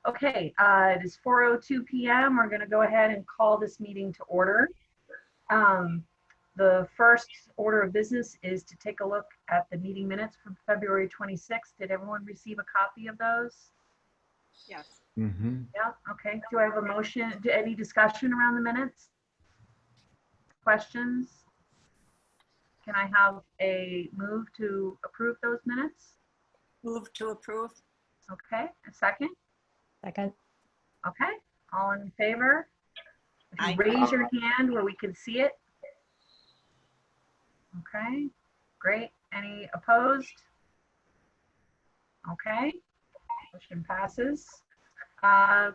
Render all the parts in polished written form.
Okay, it is 4:02 p.m. We're going to go ahead and call this meeting to order. The first order of business is to take a look at the meeting minutes from February 26th. Did everyone receive a copy of those? Yes. Mm-hmm. Yeah, okay. Do I have a motion? Any discussion around the minutes? Questions? Can I have a move to approve those minutes? Move to approve. Okay, a second? Second. Okay, all in favor? If you Aye. raise your hand where we can see it. Okay, great. Any opposed? Okay, motion passes.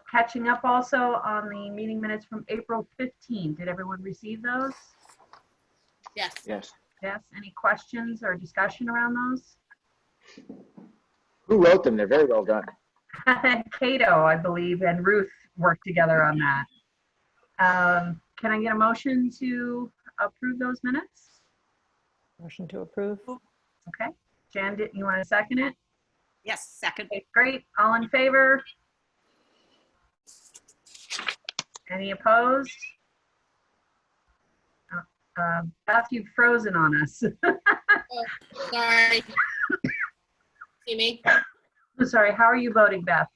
Catching up also on the meeting minutes from April 15. Did everyone receive those? Yes. Yes. Yes, any questions or discussion around those? Who wrote them? They're very well done. Cato, I believe, and Ruth worked together on that. Can I get a motion to approve those minutes? Motion to approve. Okay, Jan, you want to second it? Yes. Second. Okay, great. All in favor? Any opposed? Beth, you've frozen on us. Oh, sorry. See me? I'm sorry, how are you voting, Beth?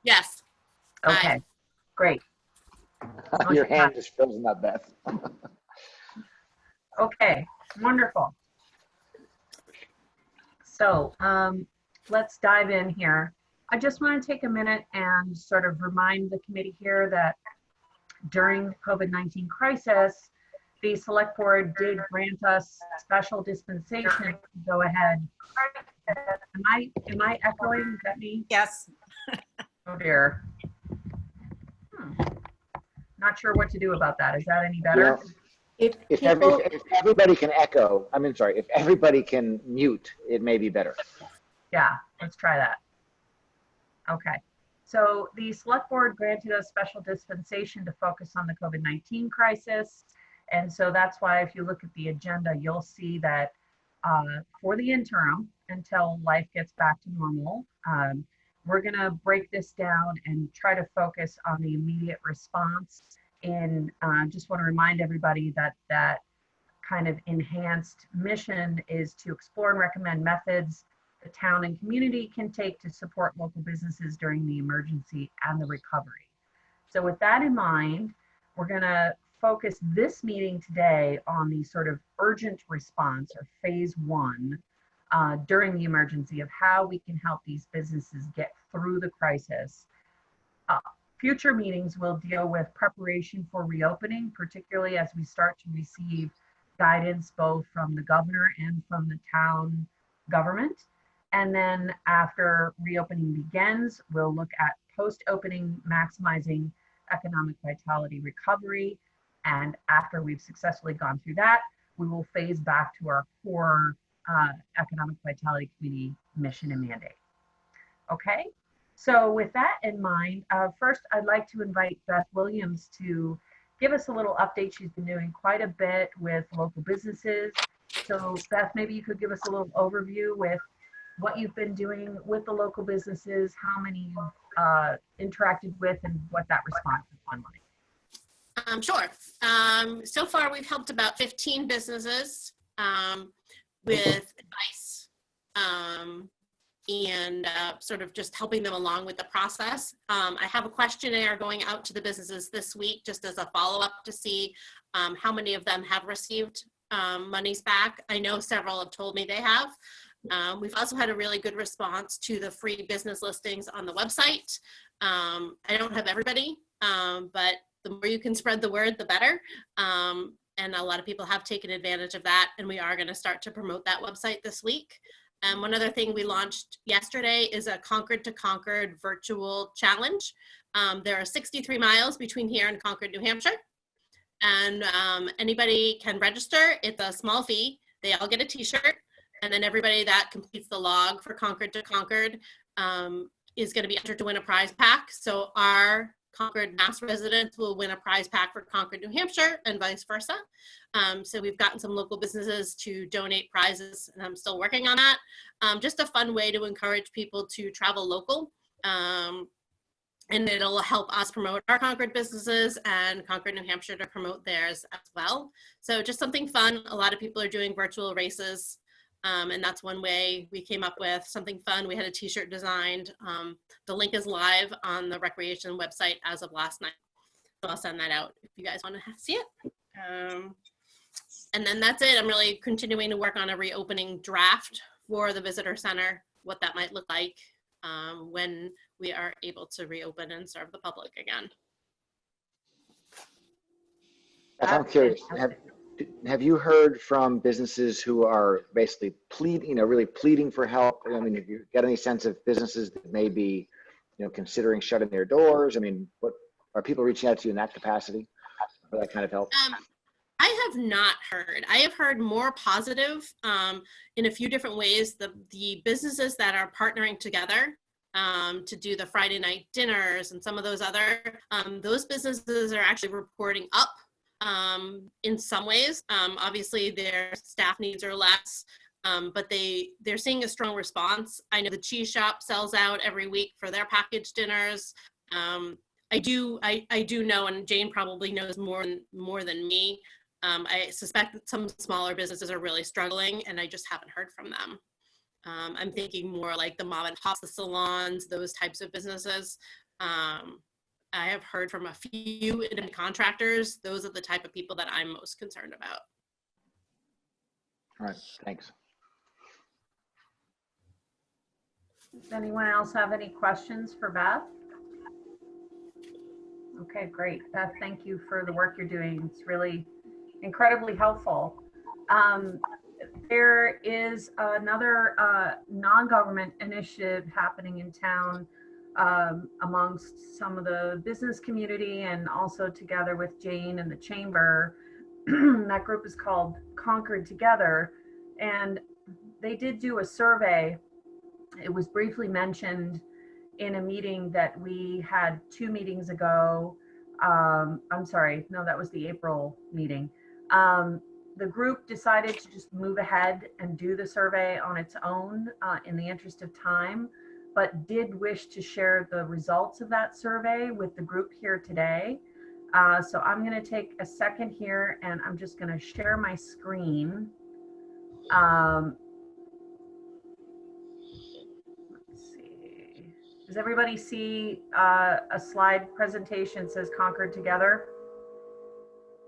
Yes. Okay, Aye. great. Your hand is frozen up, Beth. Okay, wonderful. So let's dive in here. I just want to take a minute and sort of remind the committee here that during the COVID-19 crisis, the select board did grant us special dispensation to go ahead. Am I echoing? Is that me? Yes. Oh dear. Not sure what to do about that. Is that any better? If If people, everybody can echo, if everybody can mute, it may be better. Yeah, let's try that. Okay. So the select board granted us special dispensation to focus on the COVID-19 crisis. And so that's why if you look at the agenda, you'll see that for the interim, until life gets back to normal, we're going to break this down and try to focus on the immediate response. And just want to remind everybody that that kind of enhanced mission is to explore and recommend methods the town and community can take to support local businesses during the emergency and the recovery. So with that in mind, we're going to focus this meeting today on the sort of urgent response, or phase one, during the emergency, of how we can help these businesses get through the crisis. Future meetings will deal with preparation for reopening, particularly as we start to receive guidance both from the governor and from the town government. And then after reopening begins, we'll look at post-opening maximizing economic vitality recovery. And after we've successfully gone through that, we will phase back to our core Economic Vitality Committee mission and mandate. Okay, so with that in mind, first I'd like to invite Beth Williams to give us a little update. She's been doing quite a bit with local businesses. So Beth, maybe you could give us a little overview with what you've been doing with the local businesses, how many you've interacted with, and what that response has been like. Sure. So far, we've helped about 15 businesses with advice and sort of just helping them along with the process. I have a questionnaire going out to the businesses this week just as a follow-up to see how many of them have received monies back. I know several have told me they have. We've also had a really good response to the free business listings on the website. I don't have everybody, but the more you can spread the word, the better. And a lot of people have taken advantage of that, and we are going to start to promote that website this week. One other thing we launched yesterday is a Concord to Concord virtual challenge. There are 63 miles between here and Concord, New Hampshire, and anybody can register. It's a small fee. They all get a t-shirt, and then everybody that completes the log for Concord to Concord is going to be entered to win a prize pack. So our Concord Mass residents will win a prize pack for Concord, New Hampshire, and vice versa. So we've gotten some local businesses to donate prizes, and I'm still working on that. Just a fun way to encourage people to travel local. And it'll help us promote our Concord businesses and Concord, New Hampshire to promote theirs as well. So just something fun. A lot of people are doing virtual races. And that's one way we came up with something fun. We had a t-shirt designed. The link is live on the recreation website as of last night. So I'll send that out if you guys want to see it. And then that's it. I'm really continuing to work on a reopening draft for the visitor center, what that might look like when we are able to reopen and serve the public again. I'm curious, have you heard from businesses who are basically really pleading for help? I mean, have you got any sense of businesses that may be, considering shutting their doors? I mean, what are people reaching out to you in that capacity for that kind of help? I have not heard. I have heard more positive in a few different ways. The businesses that are partnering together to do the Friday night dinners and some of those other, those businesses are actually reporting up in some ways. Obviously their staff needs are less, but they're seeing a strong response. I know the cheese shop sells out every week for their packaged dinners. I do know, and Jane probably knows more than me. I suspect that some smaller businesses are really struggling, and I just haven't heard from them. I'm thinking more like the mom and pop, the salons, those types of businesses. I have heard from a few independent contractors. Those are the type of people that I'm most concerned about. All right, thanks. Does anyone else have any questions for Beth? Okay, great. Beth, thank you for the work you're doing. It's really incredibly helpful. There is another non-government initiative happening in town amongst some of the business community and also together with Jane and the Chamber. That group is called Concord Together, and they did do a survey. It was briefly mentioned in a meeting that we had 2 meetings ago. I'm sorry, no, that was the April meeting. The group decided to just move ahead and do the survey on its own in the interest of time, but did wish to share the results of that survey with the group here today. So I'm going to take a second here and I'm just going to share my screen. Let's see. Does everybody see a slide presentation that says Concord Together?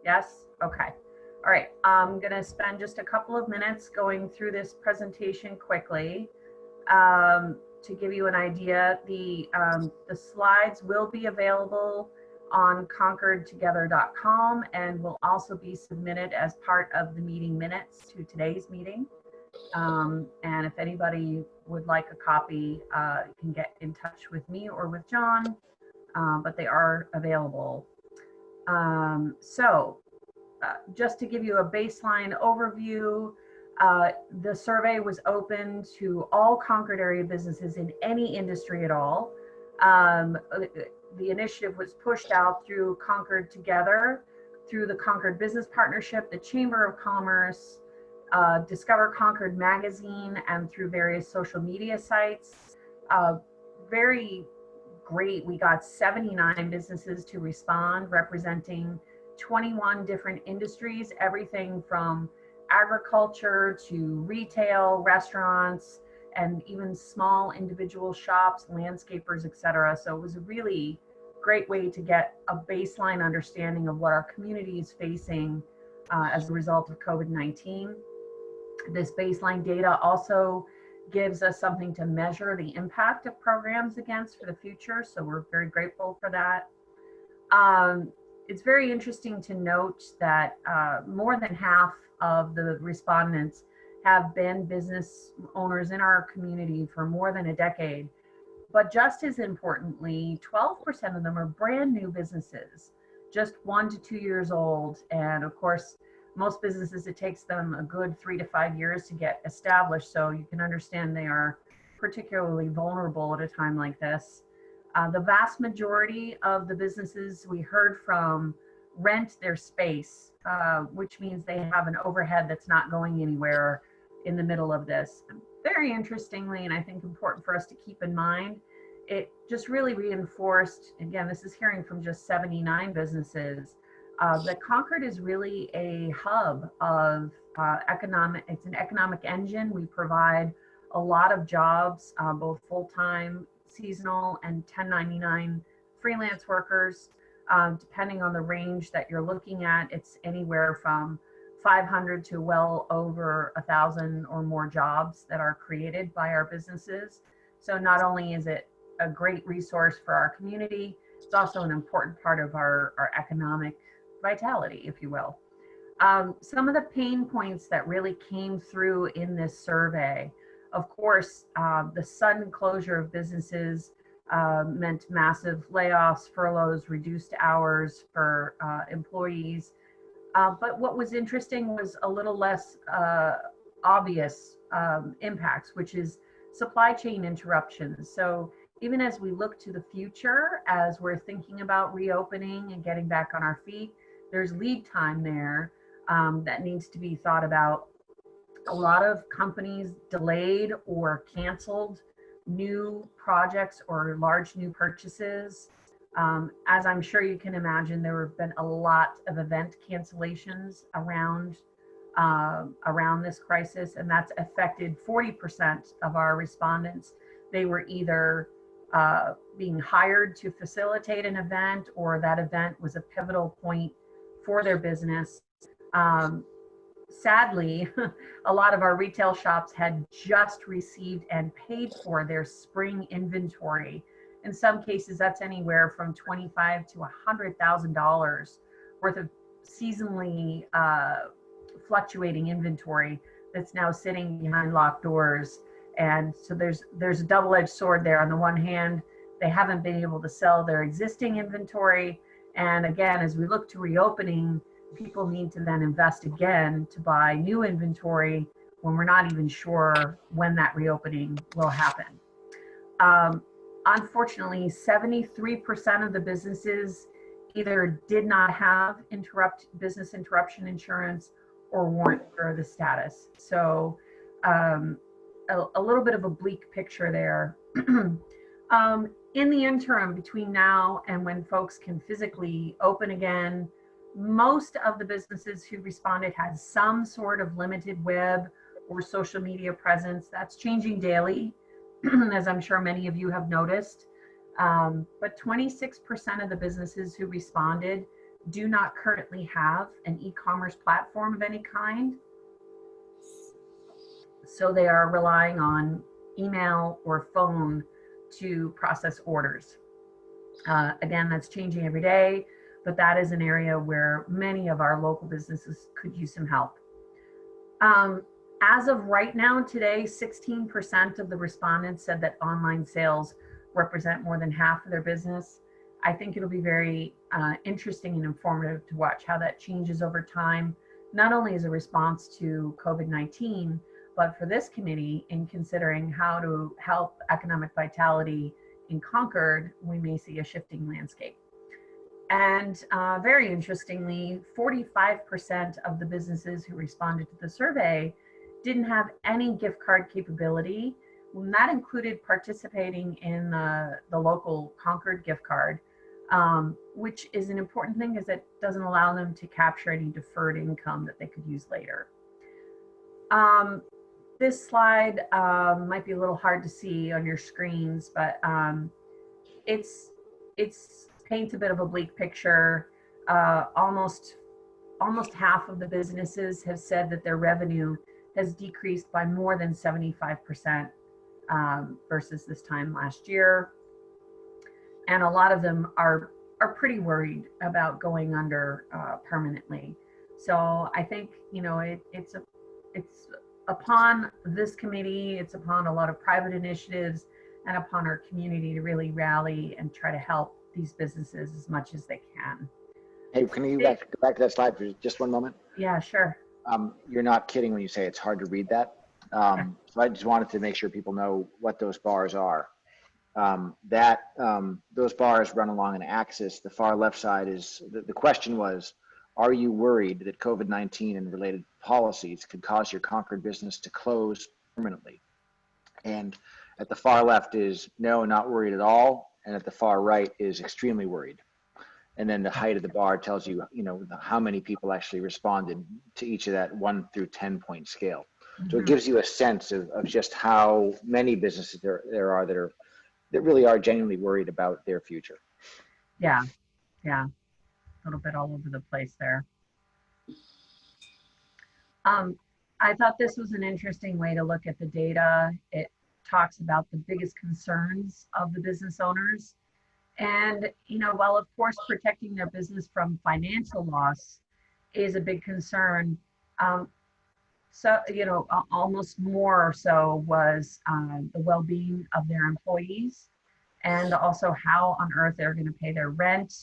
Yes? Okay. All right. I'm going to spend just a couple of minutes going through this presentation quickly. To give you an idea, the slides will be available on concordtogether.com and will also be submitted as part of the meeting minutes to today's meeting. And if anybody would like a copy, you can get in touch with me or with John, but they are available. Just to give you a baseline overview, the survey was open to all Concord area businesses in any industry at all. The initiative was pushed out through Concord Together, through the Concord Business Partnership, the Chamber of Commerce, Discover Concord magazine, and through various social media sites. Very great. We got 79 businesses to respond, representing 21 different industries, everything from agriculture to retail, restaurants, and even small individual shops, landscapers, etc. So it was a really great way to get a baseline understanding of what our community is facing as a result of COVID-19. This baseline data also gives us something to measure the impact of programs against for the future. So we're very grateful for that. It's very interesting to note that more than half of the respondents have been business owners in our community for more than a decade. But just as importantly, 12% of them are brand new businesses, just 1 to 2 years old. And of course, most businesses, it takes them a good 3 to 5 years to get established. So you can understand they are particularly vulnerable at a time like this. The vast majority of the businesses we heard from rent their space, which means they have an overhead that's not going anywhere in the middle of this. Very interestingly, and I think important for us to keep in mind, it just really reinforced, again, this is hearing from just 79 businesses, that Concord is really a hub of it's an economic engine. We provide a lot of jobs, both full-time, seasonal, and 1099 freelance workers. Depending on the range that you're looking at, it's anywhere from 500 to well over 1,000 or more jobs that are created by our businesses. So not only is it a great resource for our community, it's also an important part of our economic vitality, if you will. Some of the pain points that really came through in this survey, of course, the sudden closure of businesses meant massive layoffs, furloughs, reduced hours for employees. But what was interesting was a little less obvious impacts, which is supply chain interruptions. So even as we look to the future, as we're thinking about reopening and getting back on our feet, there's lead time there that needs to be thought about. A lot of companies delayed or canceled new projects or large new purchases. As I'm sure you can imagine, there have been a lot of event cancellations around this crisis, and that's affected 40% of our respondents. They were either being hired to facilitate an event, or that event was a pivotal point for their business. Sadly, a lot of our retail shops had just received and paid for their spring inventory. In some cases, that's anywhere from $25,000 to $100,000 worth of seasonally fluctuating inventory that's now sitting behind locked doors. And so there's a double-edged sword there. On the one hand, they haven't been able to sell their existing inventory. And again, as we look to reopening, people need to then invest again to buy new inventory when we're not even sure when that reopening will happen. Unfortunately, 73% of the businesses either did not have business interruption insurance or weren't sure of the status. So a little bit of a bleak picture there. In the interim, between now and when folks can physically open again, most of the businesses who responded had some sort of limited web or social media presence. That's changing daily, as I'm sure many of you have noticed. But 26% of the businesses who responded do not currently have an e-commerce platform of any kind. So they are relying on email or phone to process orders. Again, that's changing every day, but that is an area where many of our local businesses could use some help. As of right now, today, 16% of the respondents said that online sales represent more than half of their business. I think it'll be very interesting and informative to watch how that changes over time, not only as a response to COVID-19, but for this committee in considering how to help economic vitality in Concord. We may see a shifting landscape. And very interestingly, 45% of the businesses who responded to the survey didn't have any gift card capability. And that included participating in the local Concord gift card, which is an important thing because it doesn't allow them to capture any deferred income that they could use later. This slide might be a little hard to see on your screens, but it's paints a bit of a bleak picture. Almost half of the businesses have said that their revenue has decreased by more than 75% versus this time last year. And a lot of them are pretty worried about going under permanently. So I think, it's upon this committee, it's upon a lot of private initiatives and upon our community to really rally and try to help these businesses as much as they can. Hey, can you go back to that slide for just one moment? Yeah, sure. You're not kidding when you say it's hard to read that. So I just wanted to make sure people know what those bars are. Those bars run along an axis. The far left side is, the question was, are you worried that COVID-19 and related policies could cause your Concord business to close permanently? And At the far left is no, not worried at all. And at the far right is extremely worried. And then the height of the bar tells you, how many people actually responded to each of that 1 through 10 point scale. So it gives you a sense of just how many businesses there are that really are genuinely worried about their future. Yeah, yeah, a little bit all over the place there. I thought this was an interesting way to look at the data. It talks about the biggest concerns of the business owners. And, while of course protecting their business from financial loss is a big concern, so, almost more so was the well-being of their employees, and also how on earth they're going to pay their rent,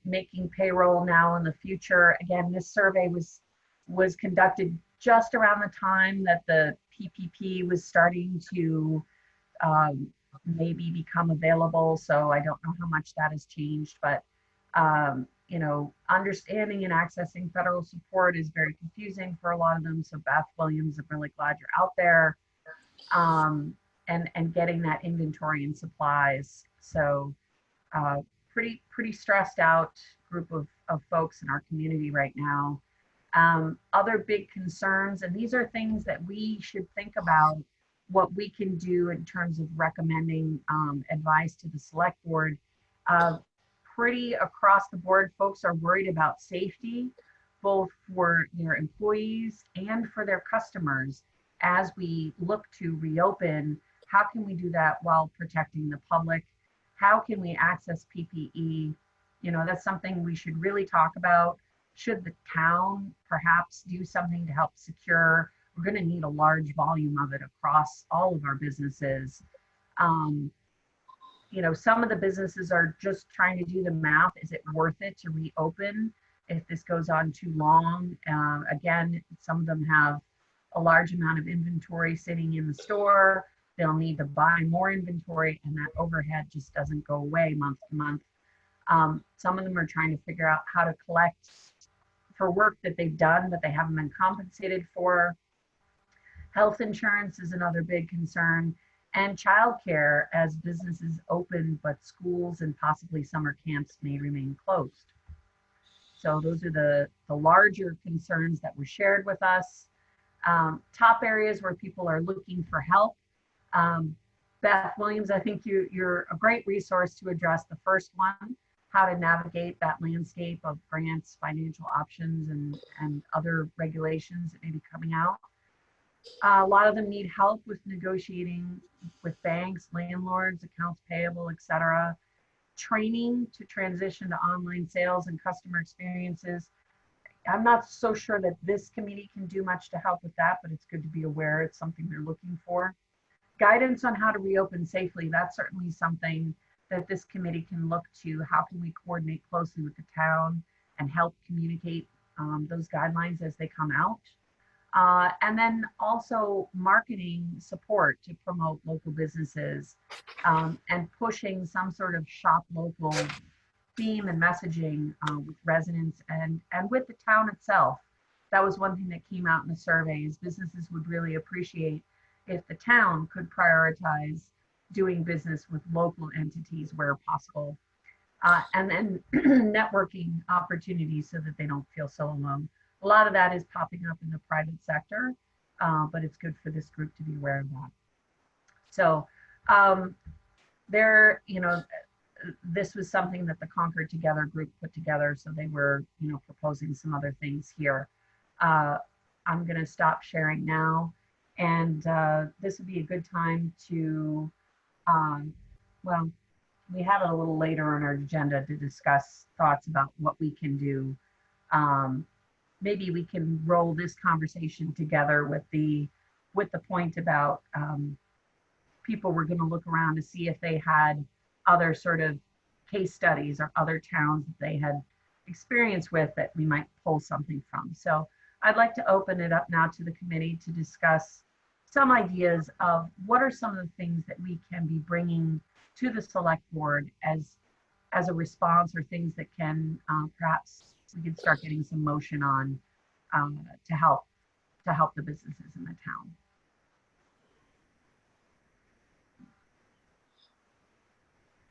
making payroll now in the future. Again, this survey was conducted just around the time that the PPP was starting to maybe become available. So I don't know how much that has changed, but understanding and accessing federal support is very confusing for a lot of them. So Beth Williams, I'm really glad you're out there, and getting that inventory and supplies. So pretty stressed out group of folks in our community right now. Other big concerns, and these are things that we should think about what we can do in terms of recommending advice to the select board. Pretty across the board, folks are worried about safety, both for their employees and for their customers. As we look to reopen, how can we do that while protecting the public? How can we access PPE? That's something we should really talk about. Should the town perhaps do something to help secure? We're going to need a large volume of it across all of our businesses. Some of the businesses are just trying to do the math. Is it worth it to reopen if this goes on too long? Again, some of them have a large amount of inventory sitting in the store. They'll need to buy more inventory, and that overhead just doesn't go away month to month. Some of them are trying to figure out how to collect for work that they've done that they haven't been compensated for. Health insurance is another big concern, and childcare as businesses open, but schools and possibly summer camps may remain closed. So those are the larger concerns that were shared with us. Top areas where people are looking for help. Beth Williams, I think you're a great resource to address the first one, how to navigate that landscape of grants, financial options, and other regulations that may be coming out. A lot of them need help with negotiating with banks, landlords, accounts payable, etc. Training to transition to online sales and customer experiences. I'm not so sure that this committee can do much to help with that, but it's good to be aware it's something they're looking for. Guidance on how to reopen safely. That's certainly something that this committee can look to. How can we coordinate closely with the town and help communicate those guidelines as they come out? And then also marketing support to promote local businesses, and pushing some sort of shop local theme and messaging with residents and with the town itself. That was one thing that came out in the survey, is businesses would really appreciate if the town could prioritize doing business with local entities where possible. And then networking opportunities so that they don't feel so alone. A lot of that is popping up in the private sector, but it's good for this group to be aware of that. So this was something that the Concord Together group put together. So they were, proposing some other things here. I'm gonna stop sharing now. And this would be a good time to, well, we have it a little later on our agenda to discuss thoughts about what we can do. Maybe we can roll this conversation together with the point about people were going to look around to see if they had other sort of case studies or other towns that they had experience with that we might pull something from. So I'd like to open it up now to the committee to discuss some ideas of what are some of the things that we can be bringing to the select board as a response, or things that can perhaps we could start getting some motion on to help the businesses in the town.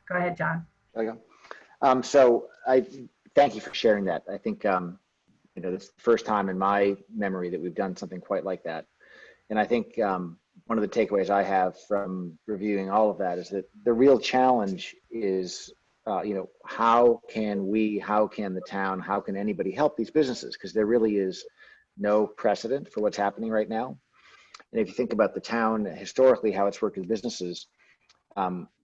Go ahead, John. There you go. So I thank you for sharing that. I think, this is the first time in my memory that we've done something quite like that. And I think one of the takeaways I have from reviewing all of that is that the real challenge is, how can the town, how can anybody help these businesses? Because there really is no precedent for what's happening right now. And if you think about the town historically, how it's worked with businesses,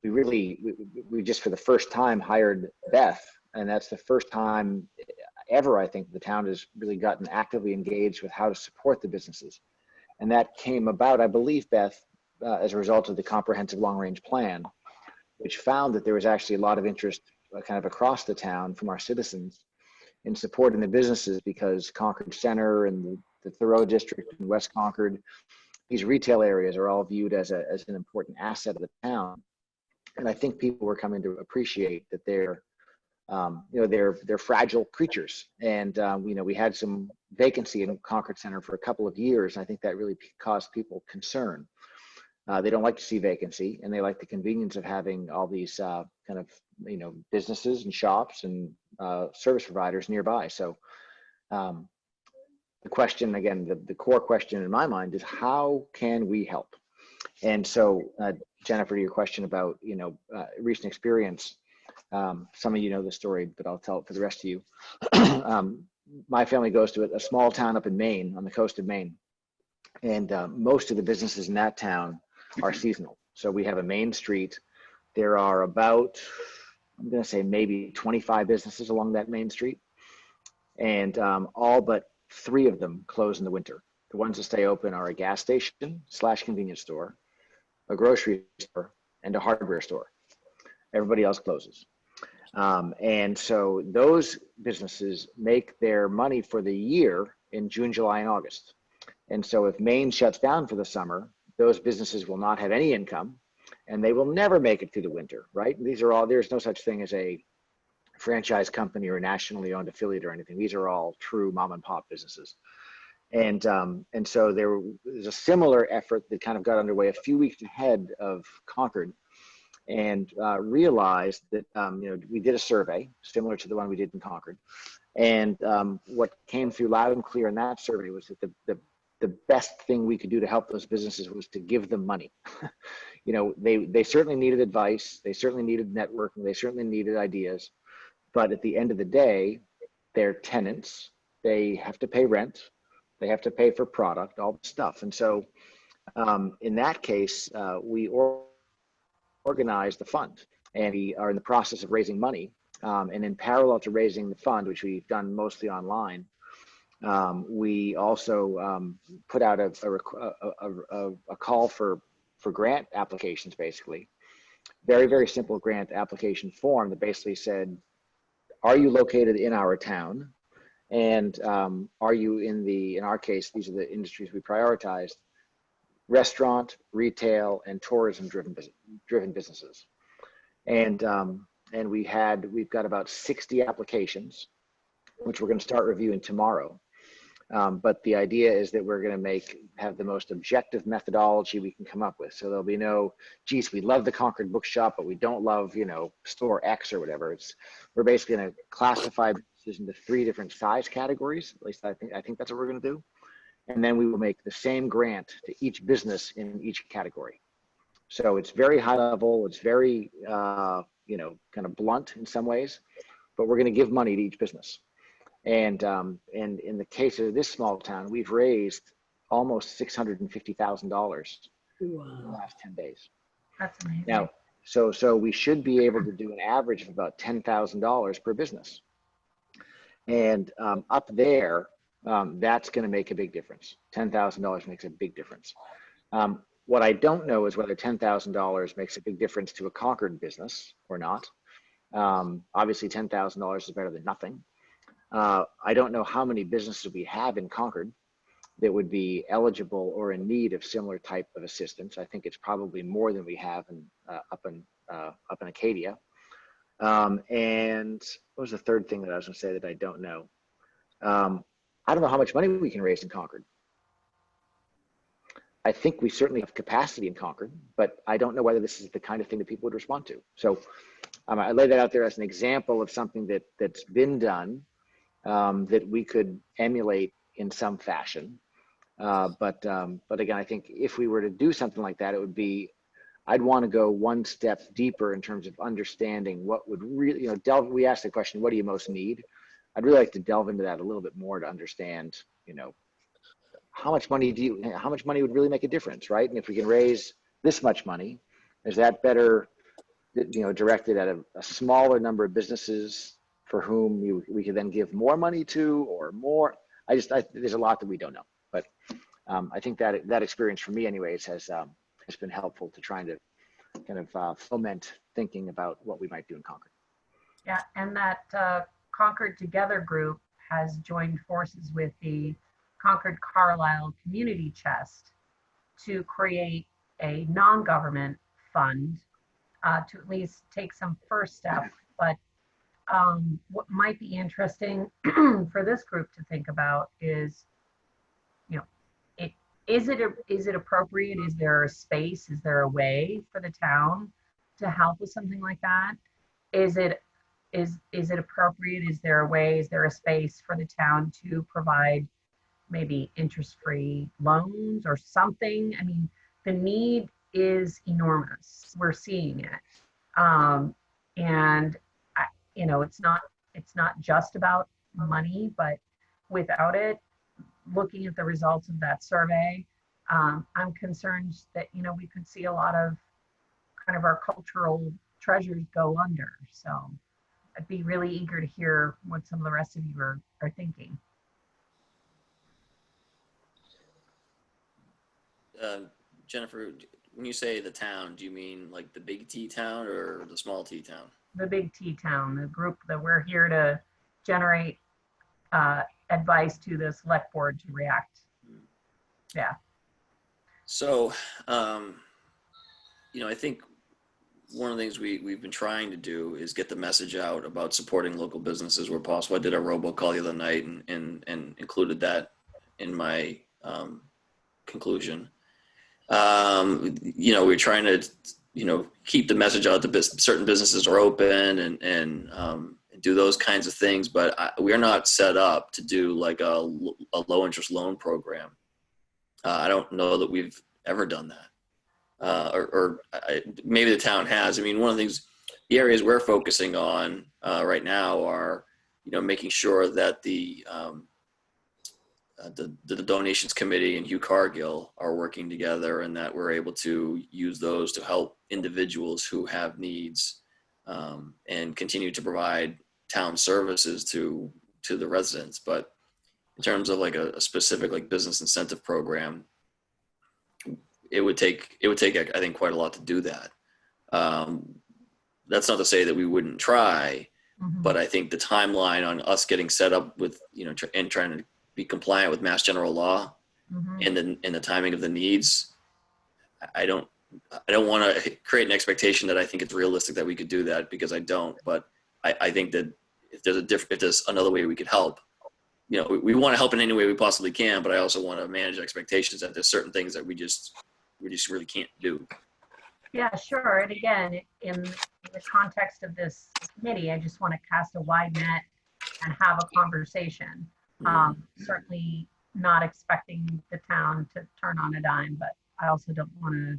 we just for the first time hired Beth, and that's the first time ever I think the town has really gotten actively engaged with how to support the businesses. And that came about, I believe, Beth, as a result of the comprehensive long-range plan, which found that there was actually a lot of interest kind of across the town from our citizens in supporting the businesses, because Concord Center and the Thoreau District and West Concord, these retail areas are all viewed as an important asset of the town. And I think people were coming to appreciate that they're fragile creatures. And, we had some vacancy in Concord Center for a couple of years. And I think that really caused people concern. They don't like to see vacancy, and they like the convenience of having all these businesses and shops and service providers nearby. So the question, again, the core question in my mind is, how can we help? And so, Jennifer, to your question about, recent experience, some of you know the story, but I'll tell it for the rest of you. My family goes to a small town up in Maine, on the coast of Maine. And most of the businesses in that town are seasonal. So we have a main street. There are about, I'm going to say maybe 25 businesses along that main street. And all but 3 of them close in the winter. The ones that stay open are a gas station / convenience store, a grocery store, and a hardware store. Everybody else closes. And so those businesses make their money for the year in June, July, and August. And so if Maine shuts down for the summer, those businesses will not have any income, and they will never make it through the winter, right? These are all, there's no such thing as a franchise company or a nationally owned affiliate or anything. These are all true mom and pop businesses. And so there was a similar effort that kind of got underway a few weeks ahead of Concord, and realized that, we did a survey similar to the one we did in Concord. And what came through loud and clear in that survey was that the best thing we could do to help those businesses was to give them money. They certainly needed advice. They certainly needed networking. They certainly needed ideas. But at the end of the day, they're tenants. They have to pay rent. They have to pay for product, all the stuff. And so in that case, we organized the fund, and we are in the process of raising money. And in parallel to raising the fund, which we've done mostly online, we also put out a call for grant applications, basically. Very, very simple grant application form that basically said, are you located in our town? And are you in our case, these are the industries we prioritized: restaurant, retail, and tourism driven businesses. And we've got about 60 applications, which we're going to start reviewing tomorrow. But the idea is that we're going to have the most objective methodology we can come up with. So there'll be no, geez, we love the Concord Bookshop, but we don't love, store X or whatever. We're basically going to classify businesses into 3 different size categories. At least I think that's what we're going to do. And then we will make the same grant to each business in each category. So it's very high level. It's very, kind of blunt in some ways, but we're going to give money to each business. And in the case of this small town, we've raised almost $650,000 in the last 10 days. That's amazing. Now, so we should be able to do an average of about $10,000 per business. And up there, that's going to make a big difference. $10,000 makes a big difference. What I don't know is whether $10,000 makes a big difference to a Concord business or not. Obviously, $10,000 is better than nothing. I don't know how many businesses we have in Concord that would be eligible or in need of similar type of assistance. I think it's probably more than we have up in Acadia. And what was the third thing that I was going to say that I don't know? I don't know how much money we can raise in Concord. I think we certainly have capacity in Concord, but I don't know whether this is the kind of thing that people would respond to. So I lay that out there as an example of something that's been done, that we could emulate in some fashion. But again, I think if we were to do something like that, it would be, I'd want to go one step deeper in terms of understanding what would really, we asked the question, what do you most need? I'd really like to delve into that a little bit more to understand, how much money would really make a difference, right? And if we can raise this much money, is that better, directed at a smaller number of businesses for whom we could then give more money to, or more? There's a lot that we don't know, but I think that experience for me anyways has been helpful to trying to kind of foment thinking about what we might do in Concord. Yeah, and that Concord Together group has joined forces with the Concord Carlisle Community Chest to create a non-government fund to at least take some first step. But what might be interesting for this group to think about is, is it appropriate? Is there a space? Is there a way for the town to help with something like that? Is it appropriate? Is there a way? Is there a space for the town to provide maybe interest-free loans or something? I mean, the need is enormous. We're seeing it, and it's not just about money, but without it, looking at the results of that survey, I'm concerned that we could see a lot of kind of our cultural treasures go under. So I'd be really eager to hear what some of the rest of you are thinking. Jennifer, when you say the town, do you mean like the big T town or the small T town? The big T town, the group that we're here to generate advice to the select board to react. Yeah. So, I think one of the things we've been trying to do is get the message out about supporting local businesses where possible. I did a robocall the other night and included that in my conclusion. We're trying to, keep the message out that certain businesses are open and do those kinds of things, but we're not set up to do like a low interest loan program. I don't know that we've ever done that. Maybe the town has. I mean, one of the the areas we're focusing on right now are, making sure that the donations committee and Hugh Cargill are working together, and that we're able to use those to help individuals who have needs, and continue to provide town services to the residents. But in terms of like a specific like business incentive program, it would take I think quite a lot to do that. That's not to say that we wouldn't try, but I think the timeline on us getting set up with, and trying to be compliant with Mass General Law, and the timing of the needs, I don't want to create an expectation that I think it's realistic that we could do that, because I don't. But I think that if there's another way we could help, we want to help in any way we possibly can, but I also want to manage expectations that there's certain things that we just really can't do. Yeah, sure. And again, in the context of this committee, I just want to cast a wide net and have a conversation. Certainly not expecting the town to turn on a dime, but I also don't want to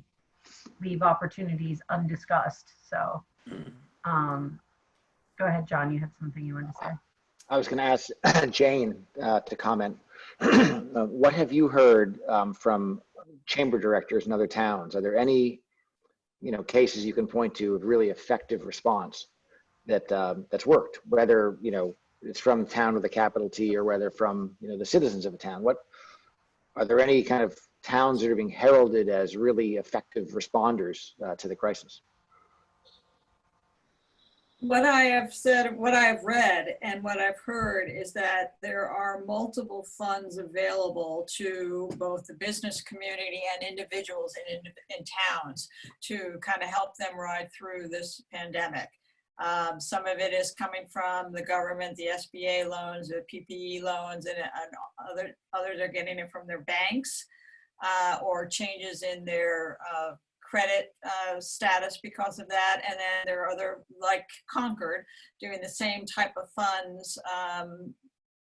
leave opportunities undiscussed. So go ahead, John, you had something you wanted to say. I was going to ask Jane to comment. What have you heard from chamber directors in other towns? Are there any cases you can point to of really effective response that's worked, whether it's from town with a capital T or whether from the citizens of a town? Are there any kind of towns that are being heralded as really effective responders to the crisis? What I have said, what I've read, and what I've heard is that there are multiple funds available to both the business community and individuals in towns to kind of help them ride through this pandemic. Some of it is coming from the government, the SBA loans, the PPE loans, and others are getting it from their banks. or changes in their credit status because of that. And then there are other, like Concord, doing the same type of funds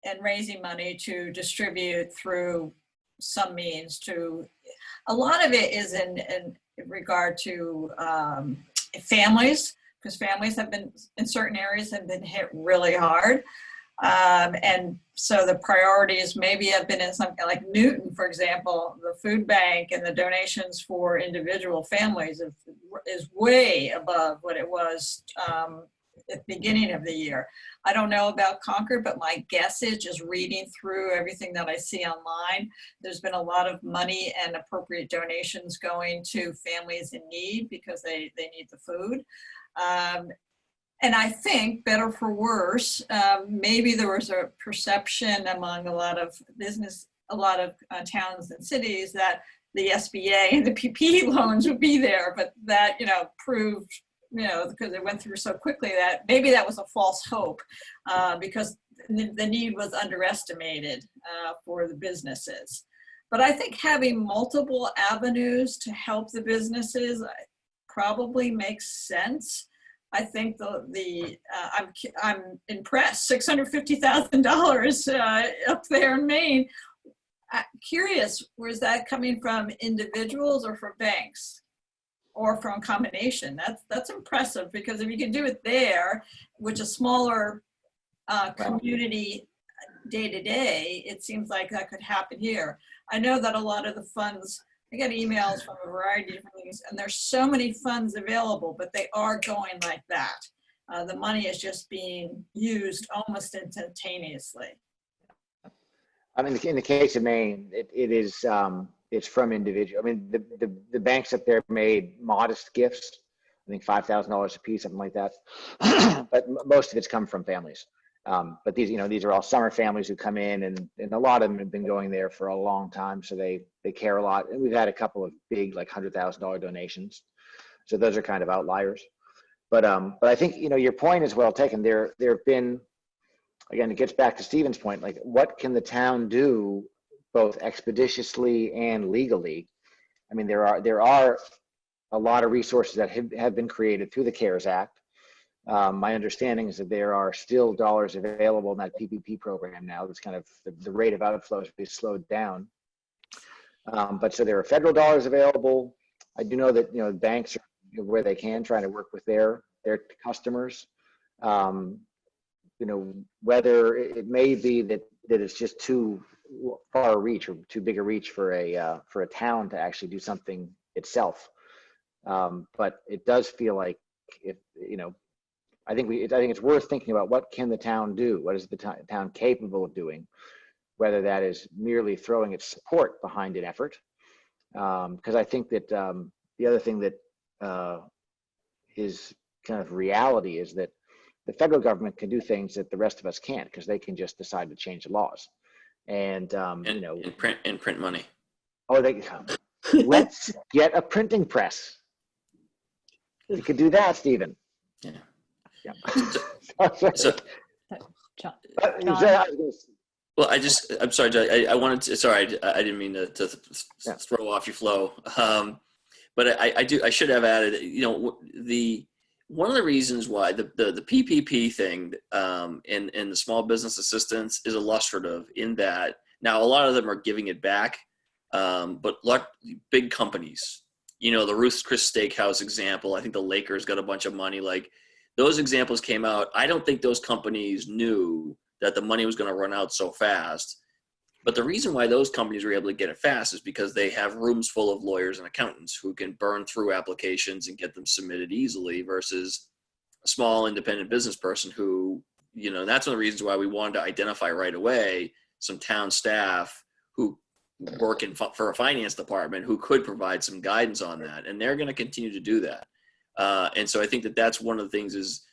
and raising money to distribute through some means to, a lot of it is in regard to families, because families have been, in certain areas, have been hit really hard. And so the priorities maybe have been in something like Newton, for example, the food bank and the donations for individual families is way above what it was at the beginning of the year. I don't know about Concord, but my guess is, just reading through everything that I see online, there's been a lot of money and appropriate donations going to families in need because they need the food. And I think, better for worse, maybe there was a perception among a lot of towns and cities that the SBA and the PPP loans would be there, but that, proved, because it went through so quickly, that maybe that was a false hope because the need was underestimated for the businesses. But I think having multiple avenues to help the businesses probably makes sense. I think I'm impressed. $650,000 up there in Maine. Curious, where's that coming from? Individuals or from banks, or from a combination? That's impressive, because if you can do it there, which a smaller community day to day, it seems like that could happen here. I know that a lot of the funds, I get emails from a variety of different things, and there's so many funds available, but they are going like that. The money is just being used almost instantaneously. I mean, in the case of Maine, it is it's from individual. I mean, the banks up there made modest gifts. I think $5,000 a piece, something like that. But most of it's come from families. But these are all summer families who come in, and a lot of them have been going there for a long time, so they care a lot. And we've had a couple of big, like $100,000 donations, so those are kind of outliers. But I think your point is well taken. There have been, again, it gets back to Stephen's point, like, what can the town do both expeditiously and legally? I mean, there are a lot of resources that have been created through the CARES Act. My understanding is that there are still dollars available in that PPP program now. That's kind of the rate of outflow has been slowed down. But so there are federal dollars available. I do know that banks are, where they can, trying to work with their customers. Whether it may be that it's just too far a reach or too big a reach for a town to actually do something itself. But it does feel like, I think it's worth thinking about, what can the town do? What is the town capable of doing? Whether that is merely throwing its support behind an effort. Because I think that the other thing that is kind of reality is that the federal government can do things that the rest of us can't, because they can just decide to change the laws. And print money. Oh, let's get a printing press. You could do that, Stephen. Yeah. Yeah. So, John. well, I'm sorry, Judge, I wanted to, sorry, I didn't mean to throw off your flow. But I should have added, one of the reasons why the PPP thing and the small business assistance is illustrative, in that now a lot of them are giving it back, but big companies, the Ruth's Chris Steakhouse example, I think the Lakers got a bunch of money, like those examples came out. I don't think those companies knew that the money was going to run out so fast. But the reason why those companies were able to get it fast is because they have rooms full of lawyers and accountants who can burn through applications and get them submitted easily, versus a small independent business person who, that's one of the reasons why we wanted to identify right away some town staff who work for a finance department who could provide some guidance on that. And they're going to continue to do that. And so I think that that's one of the things, is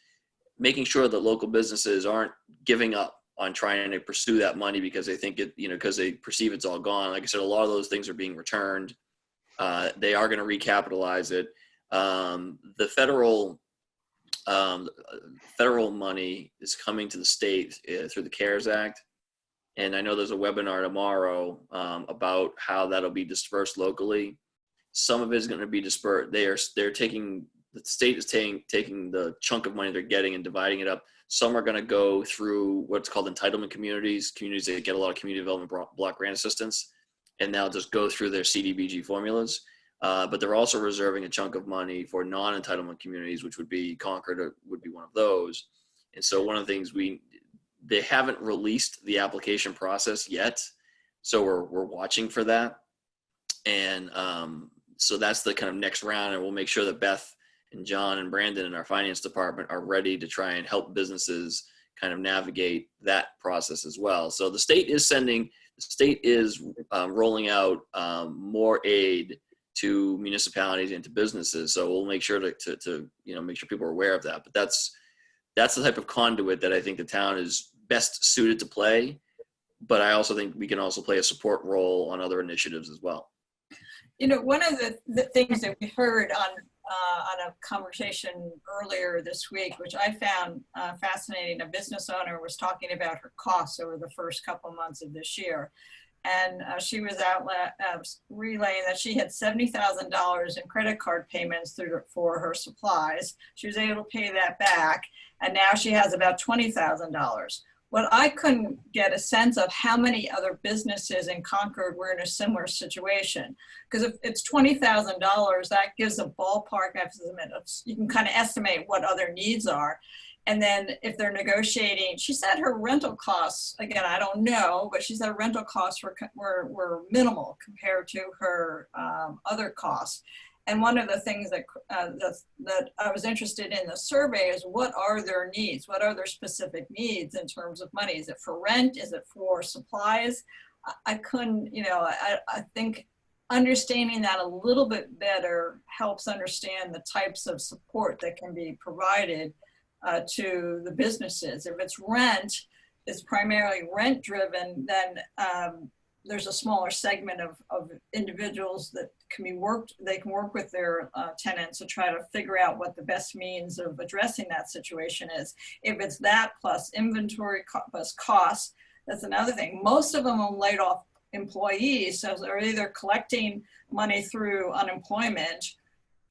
making sure that local businesses aren't giving up on trying to pursue that money because they think because they perceive it's all gone. Like I said, a lot of those things are being returned. They are going to recapitalize it. The federal money is coming to the state through the CARES Act. And I know there's a webinar tomorrow about how that'll be dispersed locally. Some of it is going to be dispersed. They're taking, the state is taking the chunk of money they're getting and dividing it up. Some are going to go through what's called entitlement communities that get a lot of community development block grant assistance, and they'll just go through their CDBG formulas. But they're also reserving a chunk of money for non-entitlement communities, which would be Concord would be one of those. And so one of the things they haven't released the application process yet, so we're watching for that. And so that's the kind of next round, and we'll make sure that Beth and John and Brandon in our finance department are ready to try and help businesses kind of navigate that process as well. So the state is rolling out more aid to municipalities and to businesses. So we'll make sure to make sure people are aware of that. But that's the type of conduit that I think the town is best suited to play. But I also think we can also play a support role on other initiatives as well. One of the things that we heard on a conversation earlier this week, which I found fascinating, a business owner was talking about her costs over the first couple months of this year. And she was out relaying that she had $70,000 in credit card payments for her supplies. She was able to pay that back, and now she has about $20,000. What I couldn't get a sense of how many other businesses in Concord were in a similar situation. Because if it's $20,000, that gives a ballpark estimate. You can kind of estimate what other needs are. And then if they're negotiating, she said her rental costs, again, I don't know, but she said rental costs were minimal compared to her other costs. And one of the things that I was interested in the survey is, what are their needs? What are their specific needs in terms of money? Is it for rent? Is it for supplies? I couldn't, I think understanding that a little bit better helps understand the types of support that can be provided to the businesses. If it's rent, it's primarily rent driven, then there's a smaller segment of individuals that they can work with their tenants to try to figure out what the best means of addressing that situation is. If it's that plus inventory plus costs, that's another thing. Most of them are laid off employees, so they're either collecting money through unemployment.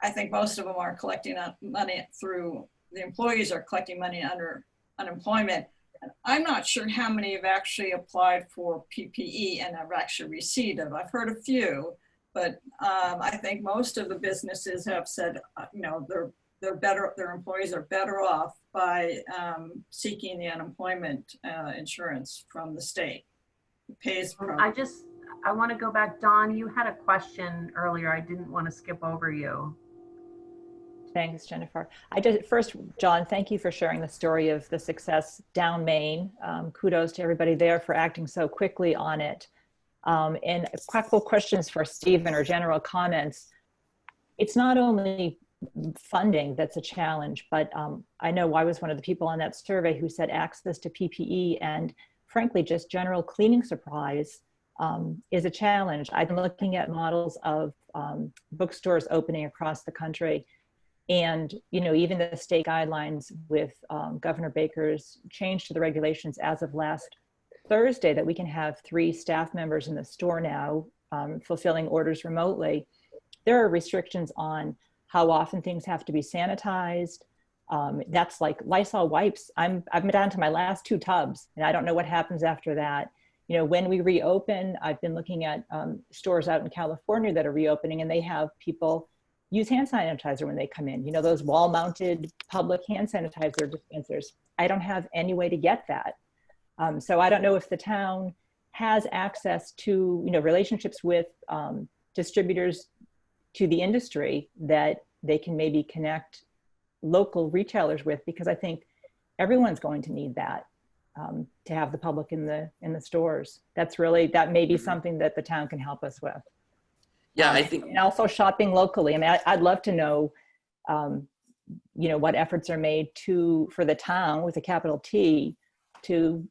I think most of them are collecting money through, the employees are collecting money under unemployment. I'm not sure how many have actually applied for PPE and have actually received them. I've heard a few, but I think most of the businesses have said, they're better, their employees are better off by seeking the unemployment insurance from the state. It pays for. I want to go back. Dawn, you had a question earlier. I didn't want to skip over you. Thanks, Jennifer. First, John, thank you for sharing the story of the success down Maine. Kudos to everybody there for acting so quickly on it. And a couple questions for Stephen or general comments. It's not only funding that's a challenge, but I know I was one of the people on that survey who said access to PPE and frankly, just general cleaning supplies is a challenge. I've been looking at models of bookstores opening across the country. And, even the state guidelines with Governor Baker's change to the regulations as of last Thursday that we can have 3 staff members in the store now fulfilling orders remotely. There are restrictions on how often things have to be sanitized. That's like Lysol wipes. I've been down to my last 2 tubs and I don't know what happens after that. When we reopen, I've been looking at stores out in California that are reopening and they have people use hand sanitizer when they come in, those wall-mounted public hand sanitizer dispensers. I don't have any way to get that. So I don't know if the town has access to, relationships with distributors to the industry that they can maybe connect local retailers with, because I think everyone's going to need that to have the public in the stores. That may be something that the town can help us with. Yeah, I think. And also shopping locally. I mean, I'd love to know, what efforts are made for the town with a capital T to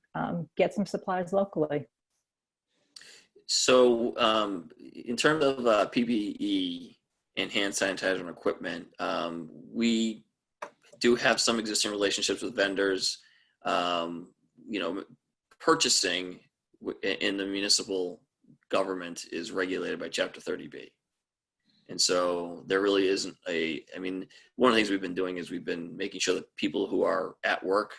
get some supplies locally. So in terms of PPE and hand sanitizer and equipment, we do have some existing relationships with vendors, purchasing in the municipal government is regulated by Chapter 30B. And so there really isn't I mean, one of the things we've been doing is we've been making sure that people who are at work,